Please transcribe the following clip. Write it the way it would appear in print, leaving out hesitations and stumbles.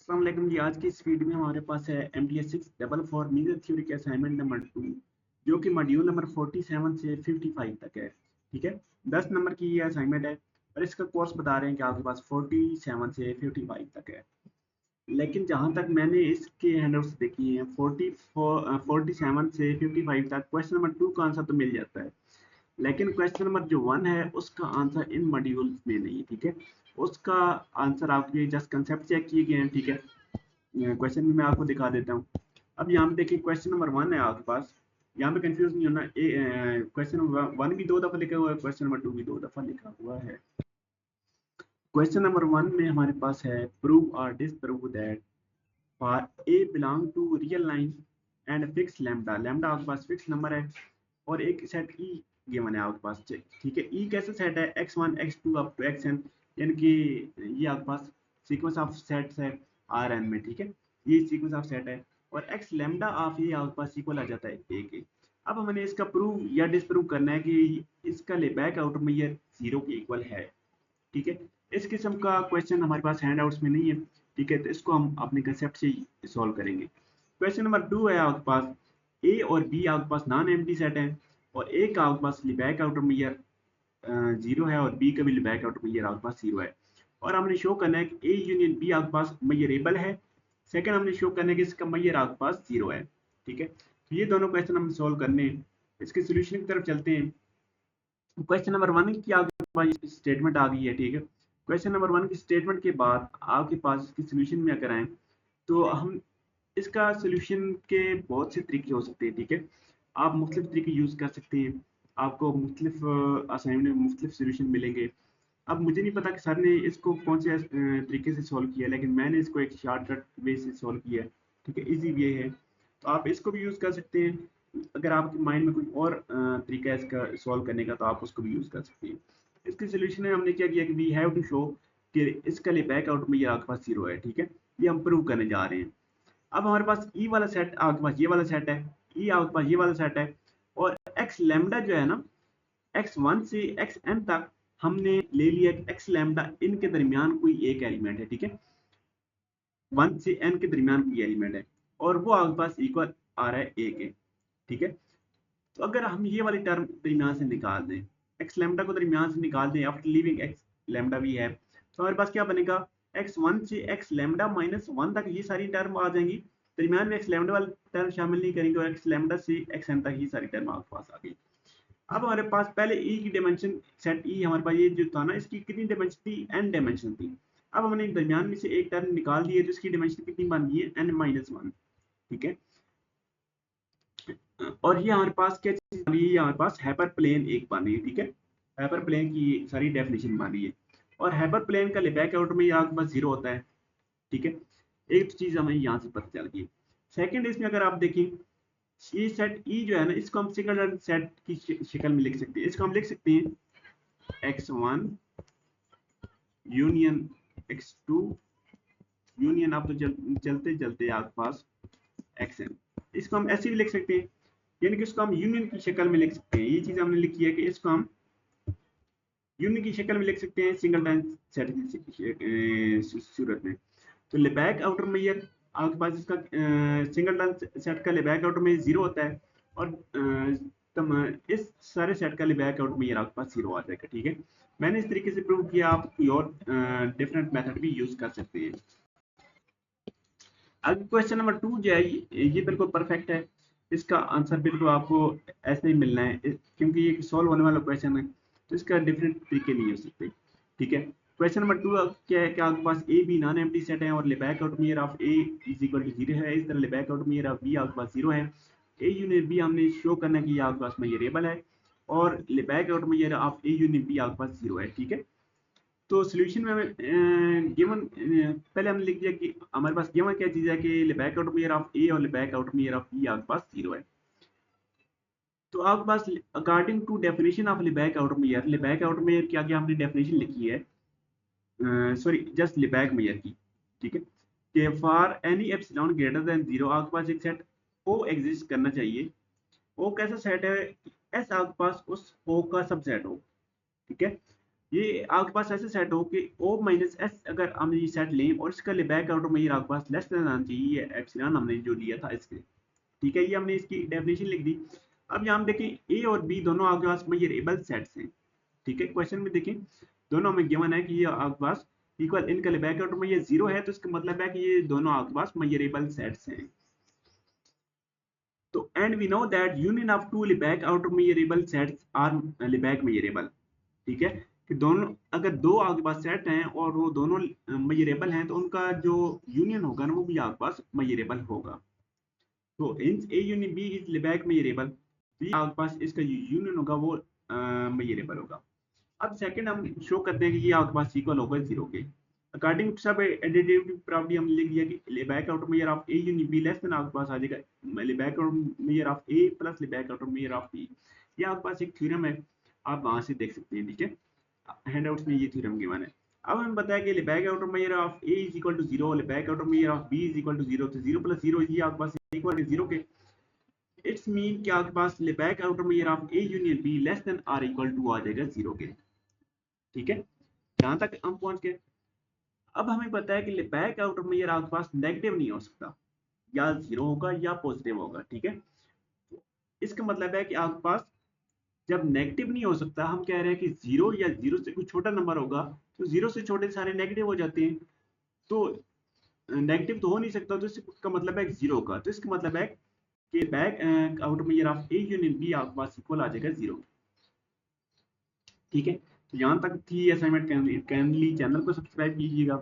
अस्सलाम वालेकुम जी। आज की इस वीडियो में हमारे पास है MTS 644 मीजर थ्योरी के असाइनमेंट नंबर 2 जो कि मॉड्यूल नंबर 47 से 55 तक है। ठीक है, 10 नंबर की ये असाइनमेंट है और इसका कोर्स बता रहे हैं कि आपके पास 47 से 55 तक है। लेकिन जहां तक मैंने इसके हैंडआउट्स देखी हैं 47 से 55 तक क्वेश्चन नंबर 2 का आंसर तो मिल जाता है, लेकिन क्वेश्चन नंबर जो 1 है उसका आंसर इन मॉड्यूल में नहीं है। ठीक है, उसका आंसर आपके जस्ट कंसेप्ट चेक किए गए हैं। ठीक है, क्वेश्चन भी मैं आपको दिखा देता हूँ। अब यहाँ पे देखिए क्वेश्चन नंबर 1 है आपके पास। यहाँ पे कंफ्यूज नहीं होना, क्वेश्चन नंबर 1 भी 2 दफा लिखा हुआ है, क्वेश्चन नंबर 2 भी 2 दफा लिखा हुआ है। क्वेश्चन नंबर 1 में हमारे पास है प्रूव और disprove that for a belong to real line and fix lambda. Lambda आपके पास फिक्स नंबर है और एक सेट ई गिवन है आपके पास। ठीक है, ई कैसे सेट है, x1 x2 up to xn, यानी कि ये आपके पास सीक्वेंस ऑफ सेट्स है Rn में। ठीक है, ये सीक्वेंस ऑफ सेट है और x लैम्डा ऑफ ये आपके पास इक्वल आ जाता है a के। अब हमने इसका प्रूव या डिसप्रूव करना है कि इसका लेबैक आउटर मेजर 0 के इक्वल है। ठीक है, इस किस्म का क्वेश्चन हमारे पास हैंड आउट्स में नहीं है। ठीक है, तो इसको हम अपने कंसेप्ट से ही सॉल्व करेंगे। क्वेश्चन नंबर 2 है आपके पास ए और बी आपके पास नॉन एम्प्टी सेट है और ए का आपके पास बैक आउटर मेजर 0 है और बी का भी बैक आउटर मेजर आपके पास 0 है और हमने शो करना है कि ए यूनियन बी आपके पास मेजरेबल है। सेकंड हमने शो करना है कि इसका मेजर आपके पास 0 है। ठीक है, तो ये दोनों क्वेश्चन हम सॉल्व करने हैं। इसके सोल्यूशन की तरफ चलते हैं। क्वेश्चन नंबर 1 की आपके पास स्टेटमेंट आ गई है। ठीक है, क्वेश्चन नंबर 1 की स्टेटमेंट के बाद आपके पास इसके सोल्यूशन में अगर आए तो हम इसका सोल्यूशन के बहुत से तरीके हो सकते हैं। ठीक है, आप मुख्तलिफ तरीके यूज़ कर सकते हैं, आपको मुख्तलिफ असाइनमेंट में मुख्तलिफ सोल्यूशन मिलेंगे। अब मुझे नहीं पता कि सर ने इसको कौन से तरीके से सॉल्व किया, लेकिन मैंने इसको एक शॉर्टकट वे से सॉल्व किया है। ठीक है, इजी वे है, तो आप इसको भी यूज़ कर सकते हैं। अगर आपके माइंड में कोई और तरीका है इसका सॉल्व करने का, तो आप उसको भी यूज़ कर सकते हैं। इसके सोल्यूशन में हमने क्या किया कि वी हैव टू शो कि इसका लिए बैक आउट में ये आपके पास 0 है। ठीक है, ये हम प्रूव करने जा रहे हैं। अब हमारे पास ई वाला सेट आपके पास ये वाला सेट है, ई आपके पास ये वाला सेट है और एक्स लैम्डा जो है ना, x1 से xn तक हमने ले लिया कि x लैम्डा इनके दरमियान कोई एक एलिमेंट है। ठीक है, 1 से n के दरमियान कोई एलिमेंट है और वो आपके पास इक्वल आ रहा है a के। ठीक है, तो अगर हम ये वाली टर्म दरमियान से निकाल दें, x लैम्डा को दरमियान से निकाल दें आफ्टर लीविंग x लैम्डा भी है, तो हमारे पास क्या बनेगा, x1 से x लैम्डा माइनस 1 तक ये सारी टर्म आ जाएंगी। दरमियान में x लैम्डा वाली टर्म शामिल नहीं करेंगे और x लैम्डा से xn तक ये सारी टर्म आपके पास आ गई। अब हमारे पास पहले ई की डायमेंशन सेट ई हमारे पास ये जो था ना, इसकी कितनी डायमेंशन थी, एन डायमेंशन थी। अब हमने दरमियान में से एक टर्म निकाल दी है तो इसकी डायमेंशन कितनी बन गई है, एन माइनस 1। ठीक है, और ये हमारे पास क्या चीज बन रही है, हमारे पास हाइपर प्लेन एक बन रही है। ठीक है, हाइपर प्लेन की सारी डेफिनेशन बन रही है और हाइपर प्लेन का लेबैक आउट में आपके पास 0 होता है। ठीक है, एक तो चीज हमें यहाँ से पता चल गई। सेकंड, इसमें अगर आप देखें ये सेट ई जो है ना, इसको हम सिंगल सेट की शक्ल में लिख सकते हैं। इसको हम लिख सकते हैं x1 यूनियन x2 यूनियन, आप तो चलते चलते आपके पास xn। इसको हम ऐसे भी लिख सकते हैं, यानी कि इसको हम यूनियन की शक्ल में लिख सकते हैं। ये चीज हमने लिखी है कि इसको हम यूनियन की शक्ल में लिख सकते हैं सिंगल टाइम सेट की सूरत में। तो लेबैक आउटर मेजर आपके पास इसका सिंगल टाइम सेट का लेबैक आउटर मेजर 0 होता है और इस सारे सेट का लेबैक आउटर मेजर आपके पास 0 आ जाएगा। ठीक है, मैंने इस तरीके से प्रूव किया, आप कोई और डिफरेंट मेथड भी यूज कर सकते हैं। अब क्वेश्चन नंबर 2 जो है ये बिल्कुल परफेक्ट है, इसका आंसर बिल्कुल आपको ऐसे ही मिलना है क्योंकि ये सॉल्व होने वाला क्वेश्चन है, तो इसका डिफरेंट तरीके नहीं हो सकते। ठीक है, क्वेश्चन नंबर 2 क्या है कि आपके पास A B non empty set है और Lebesgue outer measure of A is equal to 0 है। इस तरह Lebesgue outer measure of B आपके पास 0 है। ए यूनियन बी हमने शो करना है कि आपके पास मेजरेबल है और Lebesgue outer measure of A union B आपके पास 0 है। ठीक है, तो सॉल्यूशन में हमें गिवन पहले हमने लिख दिया कि हमारे पास गिवन क्या चीज है कि Lebesgue outer measure of A और Lebesgue outer measure of B आपके पास 0 है। तो आपके पास according to definition of Lebesgue outer measure की आगे हमने डेफिनेशन लिखी है, सॉरी जस्ट लेबैक मेजर की। ठीक है, कि for any epsilon greater than 0 आपके पास एक सेट ओ एग्जिस्ट करना चाहिए। ओ कैसा सेट है, एस आपके पास उस ओ का सबसेट हो। ठीक है, ये आपके पास ऐसे सेट हो कि ओ माइनस एस अगर हम ये सेट लें और इसका बैक आउटर मेजर आपके पास लेस देन आना चाहिए एप्सिलॉन हमने जो लिया था इसके, ठीक है, ये हमने इसकी डेफिनेशन लिख दी। अब यहाँ हम देखें ए और बी दोनों आपके पास मेजरेबल सेट्स हैं, ठीक है, क्वेश्चन में देखें दोनों हमें गिवन है कि ये आपके पास इक्वल इनका बैक आउटर में ये जीरो है, तो इसका मतलब है कि ये दोनों आपके पास मेजरेबल सेट्स हैं। तो and we know that union of two back outer measurable sets are back measurable, ठीक है, कि दोनों अगर दो आपके पास सेट हैं और वो दोनों मेजरेबल हैं तो उनका जो यूनियन होगा ना वो भी आपके पास मेजरेबल होगा। तो hence A union B is Lebesgue measurable, B आपके पास इसका यूनियन होगा वो मेजरेबल होगा। अब सेकंड हम शो करते हैं कि ये आपके पास इक्वल होगा जीरो के। According to sub additive property हमने लिख दिया कि Lebesgue outer measure of A union B less than आपके पास आ जाएगा Lebesgue outer measure of A plus Lebesgue outer measure of B. ये आपके पास एक थ्योरम है, आप वहां से देख सकते हैं, ठीक है, हैंडआउट्स में ये थ्योरम गिवन है। अब हमें बताया कि back outer measure of A is equal to zero, back outer measure of B is equal to zero, तो जीरो प्लस जीरो ये आपके पास इक्वल टू जीरो के। इट्स मीन कि आपके पास back outer measure of A union B less than or equal to आ जाएगा जीरो के, ठीक है, जहां तक हम पहुंच गए। अब हमें पता है कि बैक आउटर मेजर आपके पास नेगेटिव नहीं हो सकता, या जीरो होगा या पॉजिटिव होगा, ठीक है। तो इसका मतलब है कि आपके पास जब नेगेटिव नहीं हो सकता, हम कह रहे हैं कि जीरो या जीरो से कुछ छोटा नंबर होगा, तो जीरो से छोटे सारे नेगेटिव हो जाते हैं, तो नेगेटिव तो हो नहीं सकता, तो इसका मतलब है जीरो का, तो इसका मतलब है कि back outer measure of A union B आपके पास इक्वल आ जाएगा जीरो, ठीक है। तो यहाँ तक थी असाइनमेंट। कैनली चैनल को सब्सक्राइब कीजिएगा।